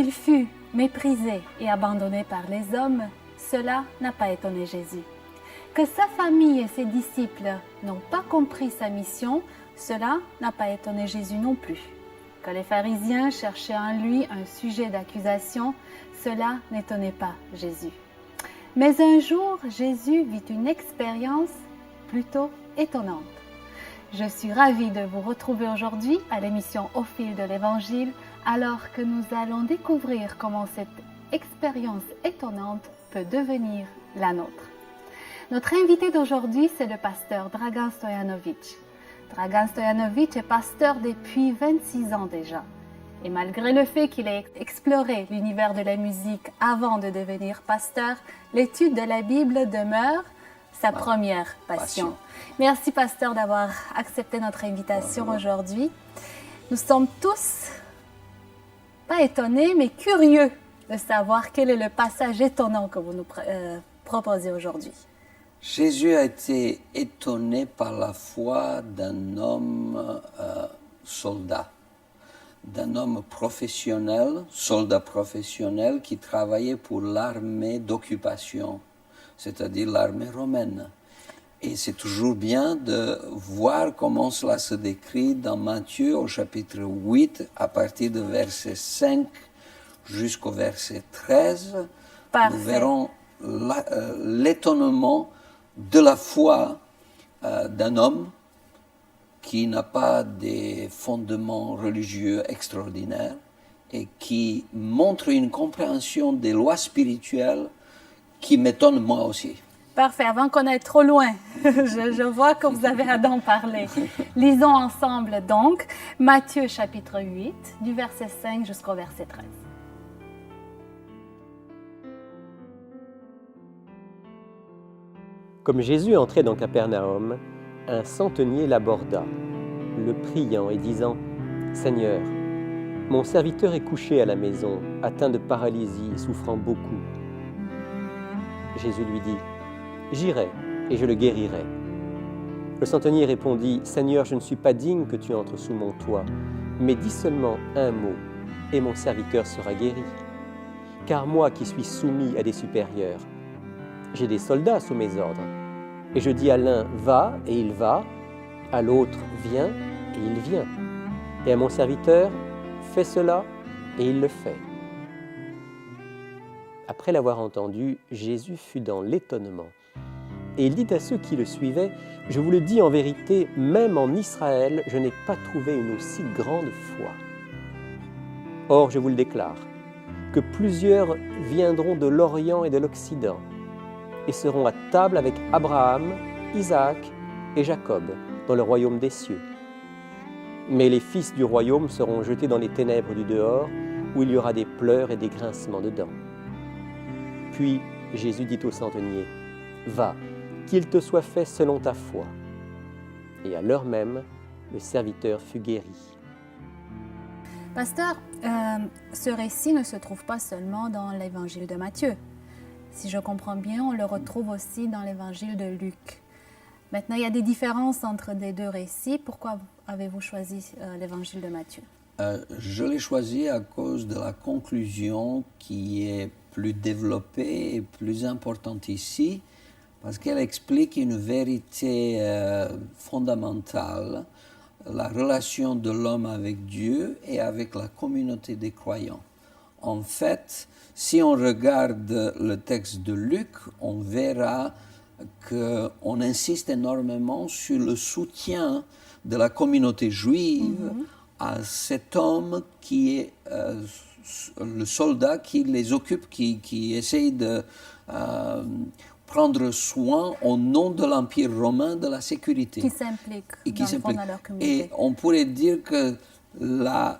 qu'il fut méprisé et abandonné par les hommes, cela n'a pas étonné Jésus. Que sa famille et ses disciples n'ont pas compris sa mission, cela n'a pas étonné Jésus non plus. Que les pharisiens cherchaient en lui un sujet d'accusation, cela n'étonnait pas Jésus. Mais un jour, Jésus vit une expérience plutôt étonnante. Je suis ravie de vous retrouver aujourd'hui à l'émission Au fil de l'Évangile, alors que nous allons découvrir comment cette expérience étonnante peut devenir la nôtre. Notre invité d'aujourd'hui, c'est le pasteur Dragan Stojanovic. Dragan Stojanovic est pasteur depuis 26 ans déjà. Et malgré le fait qu'il ait exploré l'univers de la musique avant de devenir pasteur, l'étude de la Bible demeure sa première passion. Merci, pasteur, d'avoir accepté notre invitation aujourd'hui. Nous sommes tous, pas étonnés, mais curieux de savoir quel est le passage étonnant que vous nous proposez aujourd'hui. Jésus a été étonné par la foi d'un homme soldat, d'un homme professionnel, soldat professionnel qui travaillait pour l'armée d'occupation, c'est-à-dire l'armée romaine. Et c'est toujours bien de voir comment cela se décrit dans Matthieu au chapitre 8, à partir de verset 5 jusqu'au verset 13. Parfait. Nous verrons l'étonnement de la foi d'un homme qui n'a pas des fondements religieux extraordinaires et qui montre une compréhension des lois spirituelles qui m'étonne moi aussi. Parfait. Avant qu'on aille trop loin, je vois que vous avez hâte d'en parler. Lisons ensemble donc Matthieu chapitre 8, du verset 5 jusqu'au verset 13. Comme Jésus entrait dans Capernaum, un centenier l'aborda, le priant et disant « Seigneur, mon serviteur est couché à la maison, atteint de paralysie et souffrant beaucoup. » Jésus lui dit « J'irai et je le guérirai. » Le centenier répondit « Seigneur, je ne suis pas digne que tu entres sous mon toit, mais dis seulement un mot et mon serviteur sera guéri. Car moi qui suis soumis à des supérieurs, j'ai des soldats sous mes ordres. Et je dis à l'un « Va » et il va, à l'autre « Viens » et il vient. Et à mon serviteur « Fais cela » et il le fait. Après l'avoir entendu, Jésus fut dans l'étonnement. Et il dit à ceux qui le suivaient « Je vous le dis en vérité, même en Israël, je n'ai pas trouvé une aussi grande foi. Or, je vous le déclare, que plusieurs viendront de l'Orient et de l'Occident, et seront à table avec Abraham, Isaac et Jacob dans le royaume des cieux. Mais les fils du royaume seront jetés dans les ténèbres du dehors, où il y aura des pleurs et des grincements de dents. » Puis Jésus dit au centenier, « Va, qu'il te soit fait selon ta foi. » Et à l'heure même, le serviteur fut guéri. Pasteur, ce récit ne se trouve pas seulement dans l'évangile de Matthieu. Si je comprends bien, on le retrouve aussi dans l'évangile de Luc. Maintenant, il y a des différences entre les deux récits. Pourquoi avez-vous choisi l'évangile de Matthieu? Je l'ai choisi à cause de la conclusion qui est plus développée et plus importante ici, parce qu'elle explique une vérité fondamentale, la relation de l'homme avec Dieu et avec la communauté des croyants. En fait, si on regarde le texte de Luc, on verra qu'on insiste énormément sur le soutien de la communauté juive à cet homme qui est le soldat qui les occupe, qui essaye de prendre soin au nom de l'Empire romain de la sécurité. Qui s'implique dans leur communauté. Et on pourrait dire que la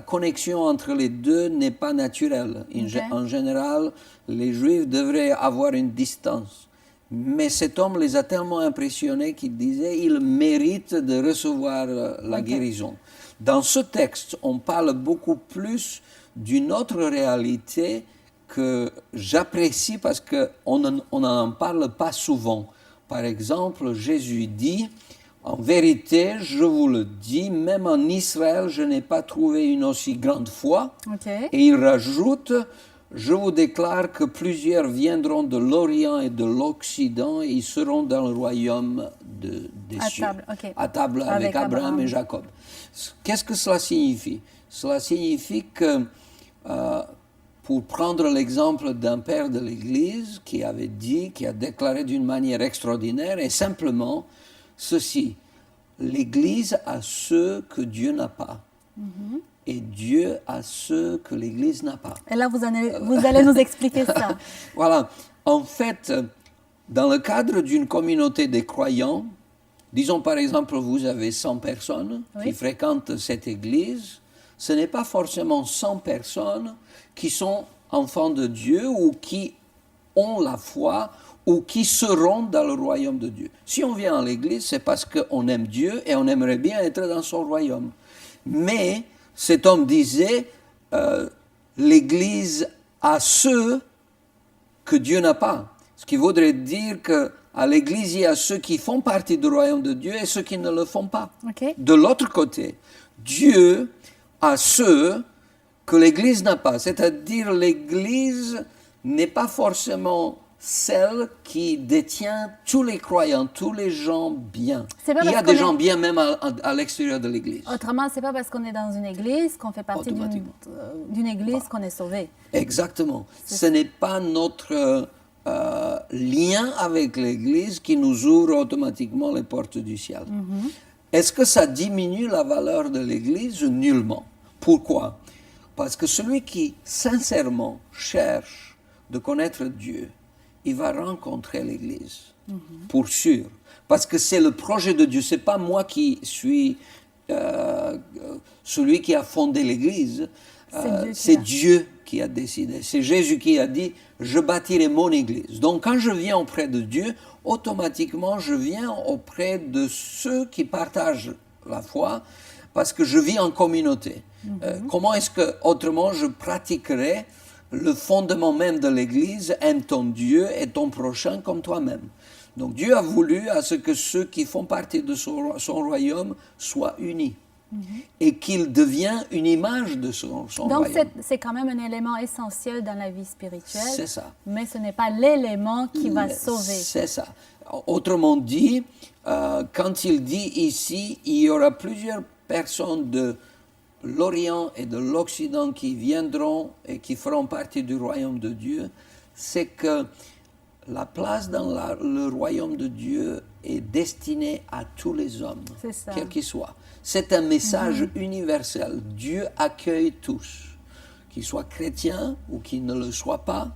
connexion entre les deux n'est pas naturelle. Okay. En général, les Juifs devraient avoir une distance. Mais cet homme les a tellement impressionnés qu'il disait il mérite de recevoir la guérison. Dans ce texte, on parle beaucoup plus d'une autre réalité que j'apprécie parce qu'on n'en parle pas souvent. Par exemple, Jésus dit En vérité, je vous le dis, même en Israël, je n'ai pas trouvé une aussi grande foi. OK. Et il rajoute, je vous déclare que plusieurs viendront de l'Orient et de l'Occident et ils seront dans le royaume des À cieux. table, ok. À table avec Abraham et Jacob. Qu'est-ce que cela signifie? Cela signifie que, pour prendre l'exemple d'un père de l'Église qui avait dit, qui a déclaré d'une manière extraordinaire, et simplement ceci, l'Église a ceux que Dieu n'a pas. Et Dieu a ceux que l'Église n'a pas. Et là, vous allez nous expliquer ça. Voilà. En fait, dans le cadre d'une communauté des croyants, disons par exemple, vous avez 100 personnes qui fréquentent cette église, ce n'est pas forcément 100 personnes qui sont enfants de Dieu ou qui ont la foi ou qui seront dans le royaume de Dieu. Si on vient à l'église, c'est parce qu'on aime Dieu et on aimerait bien être dans son royaume. Mais cet homme disait, l'église a ceux que Dieu n'a pas. Ce qui voudrait dire qu'à l'église, il y a ceux qui font partie du royaume de Dieu et ceux qui ne le font pas. OK. De l'autre côté, Dieu a ceux que l'église n'a pas. C'est-à-dire, l'église n'est pas forcément celle qui détient tous les croyants, tous les gens bien. Il y a des gens bien même à l'extérieur de l'église. Autrement, c'est pas parce qu'on est dans une église qu'on fait partie d'une église qu'on est sauvé. Exactement. Ce n'est pas notre lien avec l'église qui nous ouvre automatiquement les portes du ciel. Est-ce que ça diminue la valeur de l'église? Nullement. Pourquoi? Parce que celui qui sincèrement cherche de connaître Dieu, il va rencontrer l'Église, pour sûr. Parce que c'est le projet de Dieu. Ce n'est pas moi qui suis celui qui a fondé l'Église. C'est Dieu qui a décidé. C'est Jésus qui a dit, je bâtirai mon Église. Donc quand je viens auprès de Dieu, automatiquement je viens auprès de ceux qui partagent la foi, parce que je vis en communauté. Comment est-ce que, autrement, je pratiquerai le fondement même de l'Église, aime ton Dieu et ton prochain comme toi-même. Donc Dieu a voulu à ce que ceux qui font partie de son royaume soient unis et qu'il devienne une image de son royaume. Donc c'est quand même un élément essentiel dans la vie spirituelle. C'est ça. Mais ce n'est pas l'élément qui va sauver. C'est ça. Autrement dit, quand il dit ici, il y aura plusieurs personnes de l'Orient et de l'Occident qui viendront et qui feront partie du royaume de Dieu, c'est que la place dans le royaume de Dieu est destinée à tous les hommes, quels qu'ils soient. C'est un message universel. Dieu accueille tous, qu'ils soient chrétiens ou qu'ils ne le soient pas.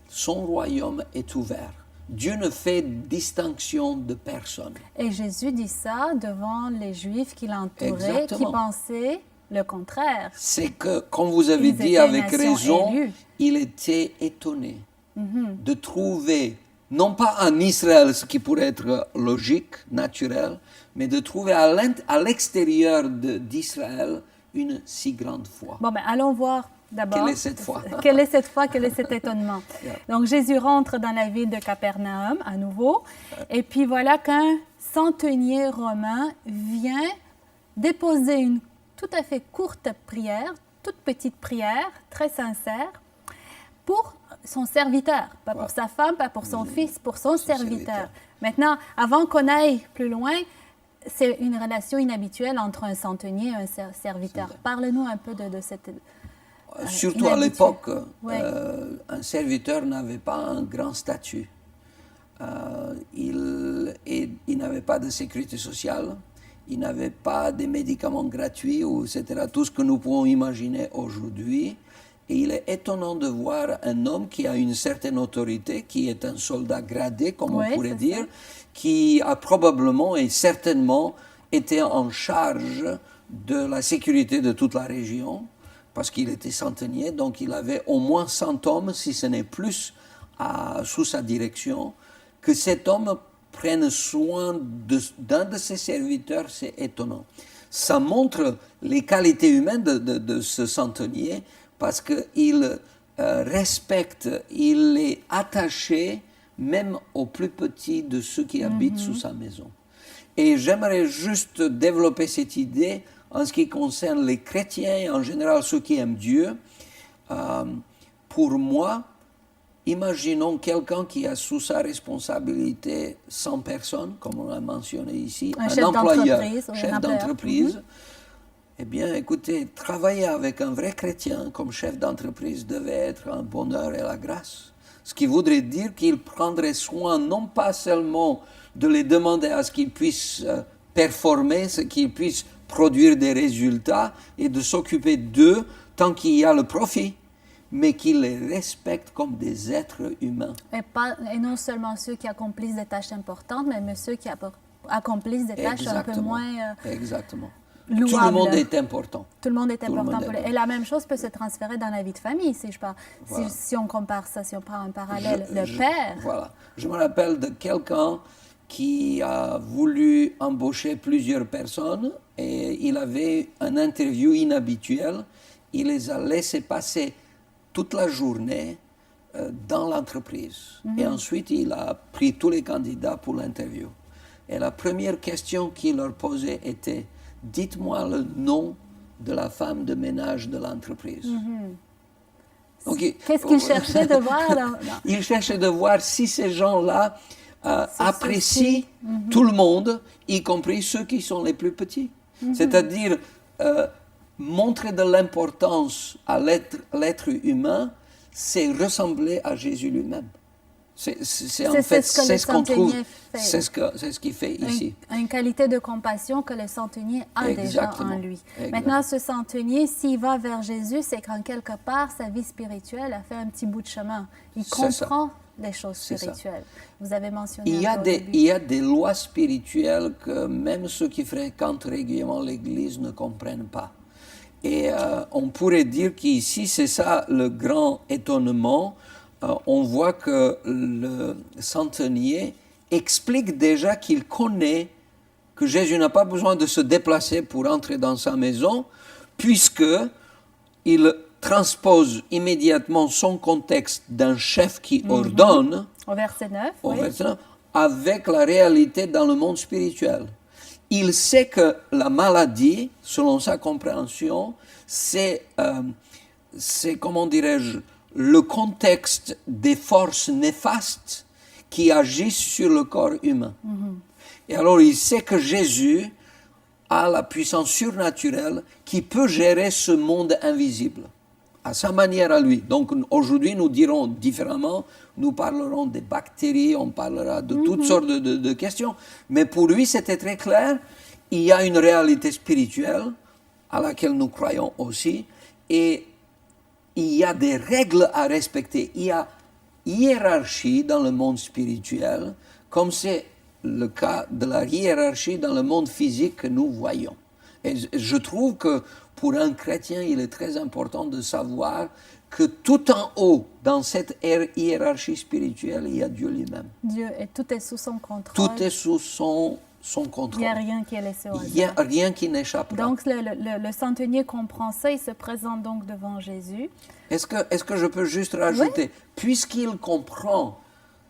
Son royaume est ouvert. Dieu ne fait distinction de personne. Et Jésus dit ça devant les Juifs qui l'entouraient, qui pensaient le contraire. C'est que, comme vous avez dit avec raison, il était étonné de trouver, non pas en Israël, ce qui pourrait être logique, naturel, mais de trouver à l'extérieur d'Israël une si grande foi. Bon, ben allons voir d'abord. Quelle est cette foi? Quelle est cette foi? Quel est cet étonnement? Donc Jésus rentre dans la ville de Capernaum à nouveau, et puis voilà qu'un centenier romain vient déposer une tout à fait courte prière, toute petite prière, très sincère, pour son serviteur. Pas pour sa femme, pas pour son fils, pour son serviteur. Maintenant, avant qu'on aille plus loin, c'est une relation inhabituelle entre un centenier et un serviteur. Parle-nous un peu de cette... Surtout à l'époque, un serviteur n'avait pas un grand statut. Il n'avait pas de sécurité sociale. Il n'avait pas de médicaments gratuits, etc. Tout ce que nous pouvons imaginer aujourd'hui. Et il est étonnant de voir un homme qui a une certaine autorité, qui est un soldat gradé, comme on pourrait dire, qui a probablement et certainement été en charge de la sécurité de toute la région, parce qu'il était centenier, donc il avait au moins 100 hommes, si ce n'est plus, sous sa direction. Que cet homme prenne soin d'un de ses serviteurs, c'est étonnant. Ça montre les qualités humaines de ce centenier, parce qu'il respecte, il est attaché même aux plus petits de ceux qui habitent sous sa maison. Et j'aimerais juste développer cette idée en ce qui concerne les chrétiens et en général ceux qui aiment Dieu. Pour moi, imaginons quelqu'un qui a sous sa responsabilité 100 personnes, comme on a mentionné ici, un chef employeur, d'entreprise, chef d'entreprise. Eh bien, écoutez, travailler avec un vrai chrétien comme chef d'entreprise devait être un bonheur et la grâce. Ce qui voudrait dire qu'il prendrait soin non pas seulement de les demander à ce qu'ils puissent performer, ce qu'ils puissent produire des résultats et de s'occuper d'eux tant qu'il y a le profit, mais qu'il les respecte comme des êtres humains. Et non seulement ceux qui accomplissent des tâches importantes, mais ceux qui accomplissent des tâches un peu moins Exactement. louables. Tout le monde est important. Tout le monde est important. monde est important. Et la même chose peut se transférer dans la vie de famille, si je parle. Voilà. Si on compare ça, si on prend un parallèle, le père. Voilà. Je me rappelle de quelqu'un qui a voulu embaucher plusieurs personnes et il avait un interview inhabituel. Il les a laissés passer toute la journée dans l'entreprise. Et ensuite, il a pris tous les candidats pour l'interview. Et la première question qu'il leur posait était « Dites-moi le nom de la femme de ménage de l'entreprise. Qu'est-ce qu'il cherchait de voir? Il cherchait de voir si ces gens-là apprécient tout le monde, y compris ceux qui sont les plus petits. C'est-à-dire montrer de l'importance à l'être humain, c'est ressembler à Jésus lui-même. C'est ce qu'on trouve, c'est ce qu'il fait ici. Une qualité de compassion que le centenier a déjà en lui. Maintenant, ce centenier, s'il va vers Jésus, c'est qu'en quelque part, sa vie spirituelle a fait un petit bout de chemin. Il comprend les choses spirituelles. Vous avez mentionné il y a des lois spirituelles que même ceux qui fréquentent régulièrement l'Église ne comprennent pas. Et on pourrait dire qu'ici, c'est ça le grand étonnement. On voit que le centenier explique déjà qu'il connaît que Jésus n'a pas besoin de se déplacer pour entrer dans sa maison, puisqu'il transpose immédiatement son contexte d'un chef qui ordonne, au verset 9, avec la réalité dans le monde spirituel. Il sait que la maladie, selon sa compréhension, c'est comment dirais-je, le contexte des forces néfastes qui agissent sur le corps humain. Et alors, il sait que Jésus a la puissance surnaturelle qui peut gérer ce monde invisible, à sa manière à lui. Donc, aujourd'hui, nous dirons différemment, nous parlerons des bactéries, on parlera de toutes sortes de questions, mais pour lui, c'était très clair, il y a une réalité spirituelle à laquelle nous croyons aussi, et il y a des règles à respecter. Il y a hiérarchie dans le monde spirituel, comme c'est le cas de la hiérarchie dans le monde physique que nous voyons. Et je trouve que pour un chrétien, il est très important de savoir que tout en haut, dans cette hiérarchie spirituelle, il y a Dieu lui-même. Dieu, et tout est sous son contrôle. Tout est sous son contrôle. Il n'y a rien qui est laissé au hasard. Il n'y a rien qui n'échappe. Donc, le centenier comprend ça, il se présente donc devant Jésus. Est-ce que je peux juste rajouter, puisqu'il comprend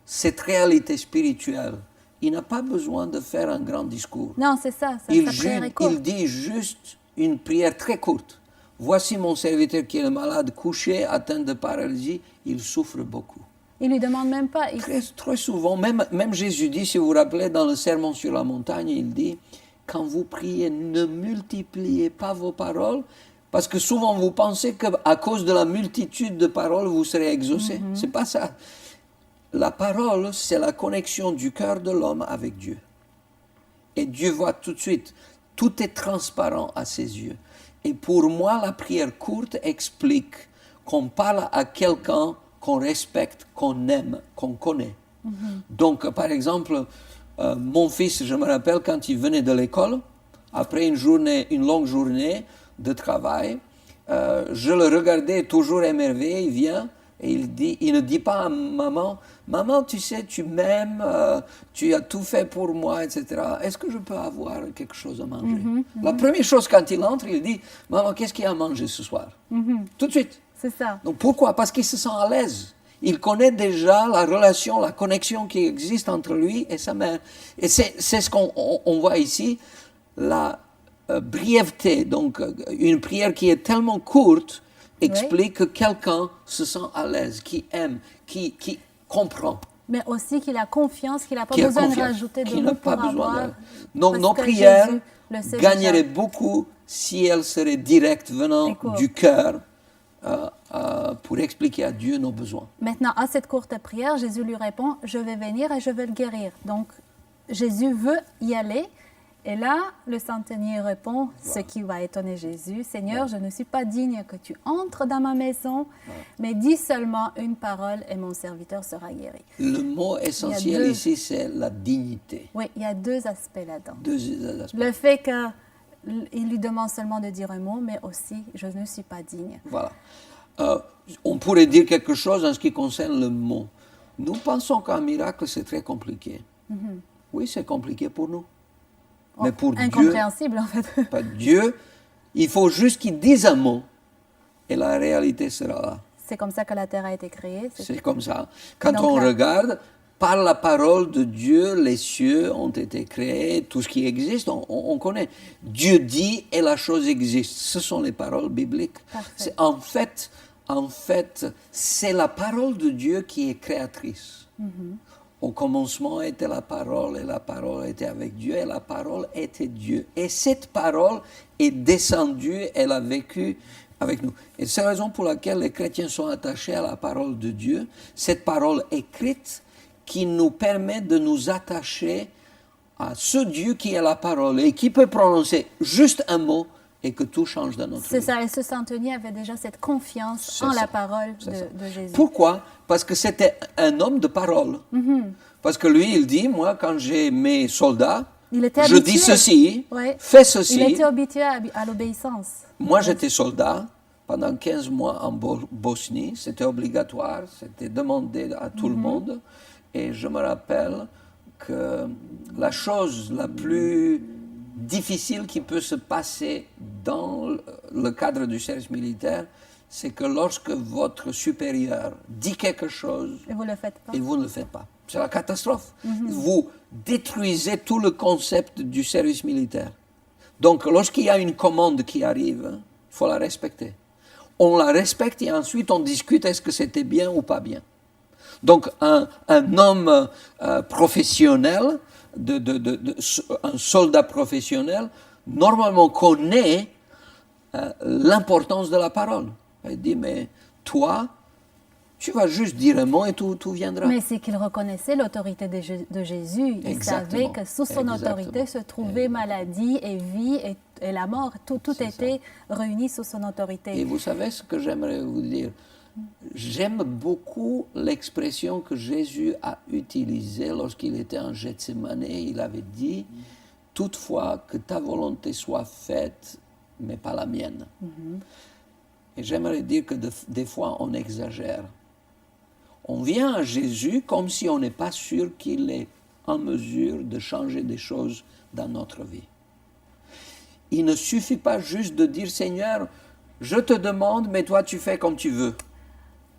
cette réalité spirituelle, il n'a pas besoin de faire un grand discours. Non, c'est ça, sa prière est courte. Il dit juste une prière très courte. Voici mon serviteur qui est malade, couché, atteint de paralysie, il souffre beaucoup. Il ne lui demande même pas. Très souvent, même Jésus dit, si vous vous rappelez, dans le Sermon sur la montagne, il dit, quand vous priez, ne multipliez pas vos paroles, parce que souvent vous pensez qu'à cause de la multitude de paroles, vous serez exaucé. C'est pas ça. La parole, c'est la connexion du cœur de l'homme avec Dieu. Et Dieu voit tout de suite. Tout est transparent à ses yeux. Et pour moi, la prière courte explique qu'on parle à quelqu'un qu'on respecte, qu'on aime, qu'on connaît. Donc, par exemple, mon fils, je me rappelle quand il venait de l'école, après une longue journée de travail, je le regardais toujours émerveillé, il vient et il ne dit pas à maman, maman, tu sais, tu m'aimes, tu as tout fait pour moi, etc. Est-ce que je peux avoir quelque chose à manger? La première chose quand il entre, il dit, maman, qu'est-ce qu'il y a à manger ce soir? Tout de suite. C'est ça. Donc pourquoi? Parce qu'il se sent à l'aise. Il connaît déjà la relation, la connexion qui existe entre lui et sa mère. Et c'est ce qu'on voit ici, la brièveté. Donc, une prière qui est tellement courte explique que quelqu'un se sent à l'aise, qui aime, qui comprend. Mais aussi qu'il a confiance, qu'il n'a pas besoin de rajouter de mots pour avoir. Donc nos prières gagneraient beaucoup si elles seraient directes venant du cœur pour expliquer à Dieu nos besoins. Maintenant, à cette courte prière, Jésus lui répond, je vais venir et je vais le guérir. Donc, Jésus veut y aller. Et là, le centenier répond, ce qui va étonner Jésus, « Seigneur, je ne suis pas digne que tu entres dans ma maison, mais dis seulement une parole et mon serviteur sera guéri. » Le mot essentiel ici, c'est la dignité. Oui, il y a deux aspects là-dedans. Deux aspects. Le fait qu'il lui demande seulement de dire un mot, mais aussi, je ne suis pas digne. Voilà. On pourrait dire quelque chose en ce qui concerne le mot. Nous pensons qu'un miracle, c'est très compliqué. Oui, c'est compliqué pour nous. Mais pour incompréhensible, en fait. Pas Dieu, il faut juste qu'il dise un mot et la réalité sera là. C'est comme ça que la terre a été créée. C'est comme ça. Quand on regarde, par la parole de Dieu, les cieux ont été créés, tout ce qui existe, on connaît. Dieu dit et la chose existe. Ce sont les paroles bibliques. En fait, c'est la parole de Dieu qui est créatrice. Au commencement était la parole, et la parole était avec Dieu, et la parole était Dieu. Et cette parole est descendue, elle a vécu avec nous. Et c'est la raison pour laquelle les chrétiens sont attachés à la parole de Dieu, cette parole écrite qui nous permet de nous attacher à ce Dieu qui est la parole et qui peut prononcer juste un mot et que tout change dans notre vie. C'est ça, et ce centenier avait déjà cette confiance en la parole de Jésus. Pourquoi? Parce que c'était un homme de parole. Parce que lui, il dit, moi, quand j'ai mes soldats, je dis ceci, fais ceci. Il était habitué à l'obéissance. Moi, j'étais soldat pendant 15 mois en Bosnie. C'était obligatoire, c'était demandé à tout le monde. Et je me rappelle que la chose la plus difficile qui peut se passer dans le cadre du service militaire, c'est que lorsque votre supérieur dit quelque chose et vous ne le faites pas. C'est la catastrophe. Vous détruisez tout le concept du service militaire. Donc, lorsqu'il y a une commande qui arrive, il faut la respecter. On la respecte et ensuite on discute est-ce que c'était bien ou pas bien. Donc, un homme professionnel, un soldat professionnel, normalement connaît l'importance de la parole. Il dit, mais toi, tu vas juste dire un mot et tout viendra. Mais c'est qu'il reconnaissait l'autorité de Jésus. Il savait que sous son autorité se trouvaient maladie et vie et la mort. Tout était réuni sous son autorité. Et vous savez ce que j'aimerais vous dire? J'aime beaucoup l'expression que Jésus a utilisée lorsqu'il était en Gethsémane. Il avait dit, toutefois que ta volonté soit faite, mais pas la mienne. Et j'aimerais dire que des fois, on exagère. On vient à Jésus comme si on n'est pas sûr qu'il est en mesure de changer des choses dans notre vie. Il ne suffit pas juste de dire, Seigneur, je te demande, mais toi tu fais comme tu veux.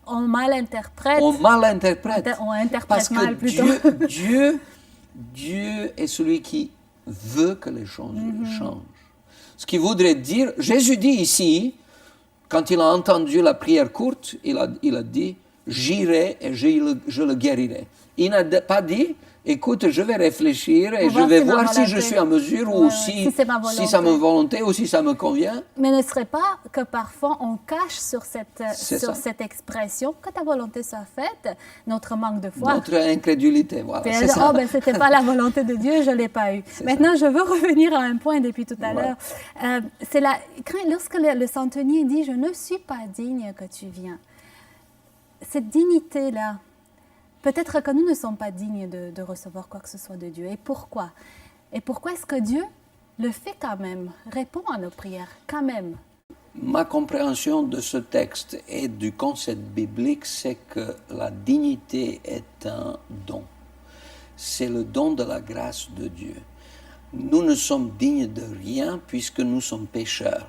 On mal interprète. On mal interprète. On interprète parce mal que plutôt. Dieu est celui qui veut que les choses changent. Ce qui voudrait dire, Jésus dit ici, quand il a entendu la prière courte, il a dit, j'irai et je le guérirai. Il n'a pas dit, écoute, je vais réfléchir et je vais voir si je suis en mesure ou si c'est ma volonté ou si ça me convient. Mais ne serait pas que parfois on cache sur cette expression que ta volonté soit faite, notre manque de foi. Notre incrédulité, voilà. C'est ça. Oh, ben c'était pas la volonté de Dieu, je ne l'ai pas eu. Maintenant, je veux revenir à un point depuis tout à l'heure. Lorsque le centenier dit, je ne suis pas digne que tu viennes. Cette dignité-là, peut-être que nous ne sommes pas dignes de recevoir quoi que ce soit de Dieu. Et pourquoi? Et pourquoi est-ce que Dieu le fait quand même, répond à nos prières quand même? Ma compréhension de ce texte et du concept biblique, c'est que la dignité est un don. C'est le don de la grâce de Dieu. Nous ne sommes dignes de rien puisque nous sommes pécheurs.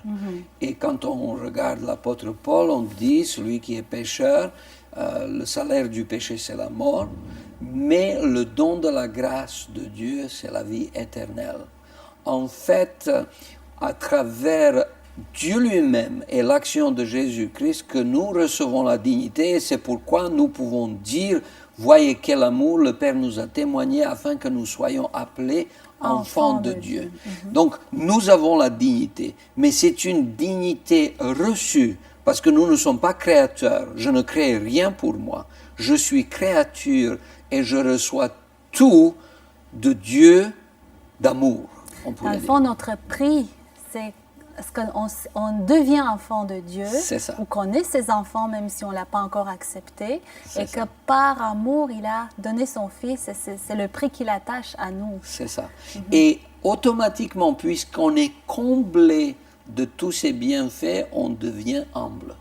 Et quand on regarde l'apôtre Paul, on dit, celui qui est pécheur, le salaire du péché, c'est la mort, mais le don de la grâce de Dieu, c'est la vie éternelle. En fait, à travers Dieu lui-même et l'action de Jésus-Christ que nous recevons la dignité, et c'est pourquoi nous pouvons dire, voyez quel amour le Père nous a témoigné afin que nous soyons appelés enfants de Dieu. Donc nous avons la dignité, mais c'est une dignité reçue, parce que nous ne sommes pas créateurs, je ne crée rien pour moi, je suis créature et je reçois tout de Dieu d'amour. Dans le fond, notre prix, c'est qu'on devient enfant de Dieu, ou qu'on est ses enfants, même si on ne l'a pas encore accepté, et que par amour, il a donné son Fils, c'est le prix qu'il attache à nous. C'est ça. Et automatiquement, puisqu'on est comblé de tous ces bienfaits, on devient humble.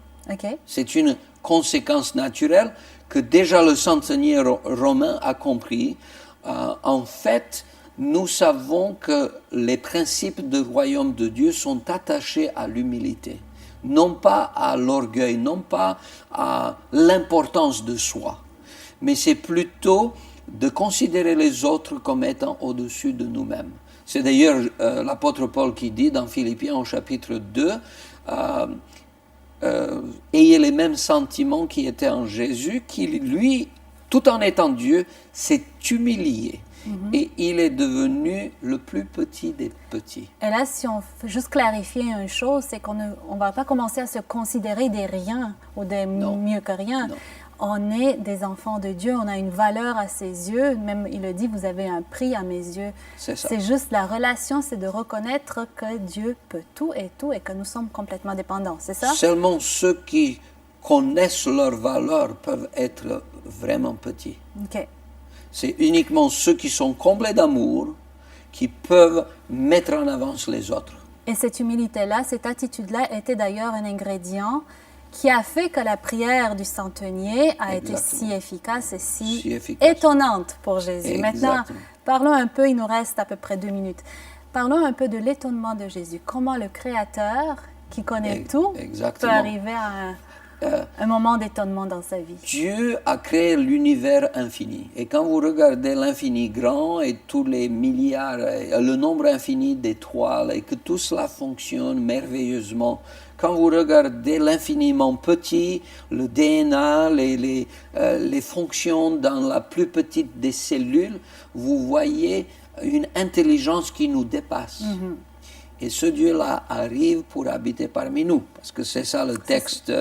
C'est une conséquence naturelle que déjà le centenier romain a compris. En fait, nous savons que les principes du royaume de Dieu sont attachés à l'humilité, non pas à l'orgueil, non pas à l'importance de soi, mais c'est plutôt de considérer les autres comme étant au-dessus de nous-mêmes. C'est d'ailleurs l'apôtre Paul qui dit dans Philippiens au chapitre 2, ayez les mêmes sentiments qui étaient en Jésus, qui lui, tout en étant Dieu, s'est humilié. Et il est devenu le plus petit des petits. Et là, si on veut juste clarifier une chose, c'est qu'on ne va pas commencer à se considérer des riens ou des mieux que rien. Non. On est des enfants de Dieu, on a une valeur à ses yeux. Même, il le dit, vous avez un prix à mes yeux. C'est ça. C'est juste la relation, c'est de reconnaître que Dieu peut tout et que nous sommes complètement dépendants. C'est ça? Seulement ceux qui connaissent leur valeur peuvent être vraiment petits. OK. C'est uniquement ceux qui sont comblés d'amour qui peuvent mettre en avant les autres. Et cette humilité-là, cette attitude-là était d'ailleurs un ingrédient qui a fait que la prière du centenier a été si efficace et si étonnante pour Jésus. Maintenant, parlons un peu, il nous reste à peu près 2 minutes. Parlons un peu de l'étonnement de Jésus. Comment le Créateur, qui connaît tout, peut arriver à un moment d'étonnement dans sa vie. Dieu a créé l'univers infini. Et quand vous regardez l'infini grand et tous les milliards, le nombre infini d'étoiles et que tout cela fonctionne merveilleusement, quand vous regardez l'infiniment petit, le DNA, les fonctions dans la plus petite des cellules, vous voyez une intelligence qui nous dépasse. Et ce Dieu-là arrive pour habiter parmi nous. Parce que c'est ça le texte.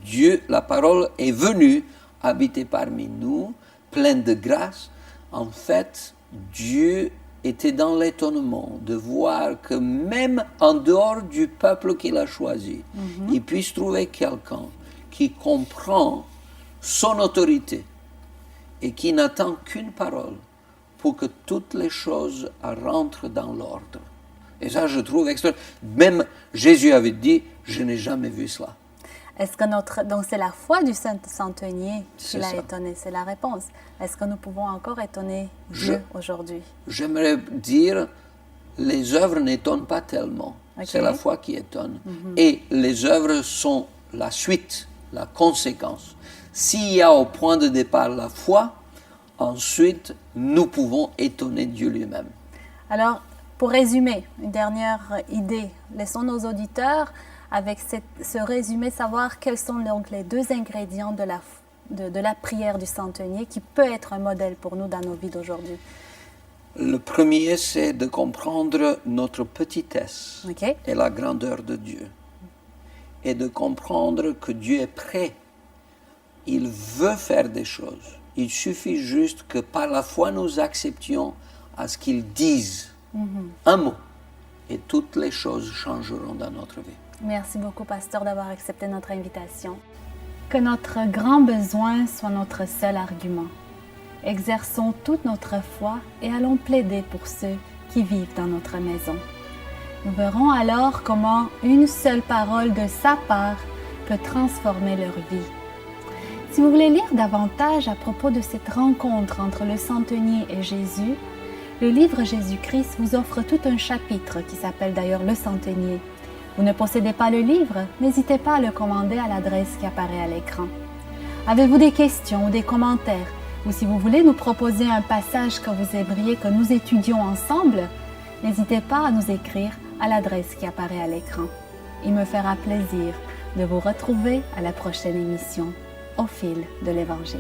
Dieu, la parole est venue habiter parmi nous, pleine de grâce. En fait, Dieu était dans l'étonnement de voir que même en dehors du peuple qu'il a choisi, il puisse trouver quelqu'un qui comprend son autorité et qui n'attend qu'une parole pour que toutes les choses rentrent dans l'ordre. Et ça, je trouve extraordinaire. Même Jésus avait dit, je n'ai jamais vu cela. Est-ce que donc c'est la foi du centenier qui l'a étonné, c'est la réponse. Est-ce que nous pouvons encore étonner Dieu aujourd'hui? J'aimerais dire, les œuvres n'étonnent pas tellement. C'est la foi qui étonne. Et les œuvres sont la suite, la conséquence. S'il y a au point de départ la foi, ensuite, nous pouvons étonner Dieu lui-même. Alors, pour résumer, une dernière idée, laissons nos auditeurs avec ce résumé savoir quels sont donc les 2 ingrédients de la prière du centenier qui peut être un modèle pour nous dans nos vies d'aujourd'hui. Le premier, c'est de comprendre notre petitesse et la grandeur de Dieu. Et de comprendre que Dieu est prêt. Il veut faire des choses. Il suffit juste que par la foi, nous acceptions à ce qu'il dise. Un mot, et toutes les choses changeront dans notre vie. Merci beaucoup, pasteur, d'avoir accepté notre invitation. Que notre grand besoin soit notre seul argument. Exerçons toute notre foi et allons plaider pour ceux qui vivent dans notre maison. Nous verrons alors comment une seule parole de sa part peut transformer leur vie. Si vous voulez lire davantage à propos de cette rencontre entre le centenier et Jésus, le livre Jésus-Christ vous offre tout un chapitre qui s'appelle d'ailleurs Le Centenier. Vous ne possédez pas le livre? N'hésitez pas à le commander à l'adresse qui apparaît à l'écran. Avez-vous des questions ou des commentaires? Ou si vous voulez nous proposer un passage que vous aimeriez que nous étudions ensemble, n'hésitez pas à nous écrire à l'adresse qui apparaît à l'écran. Il me fera plaisir de vous retrouver à la prochaine émission, Au fil de l'Évangile.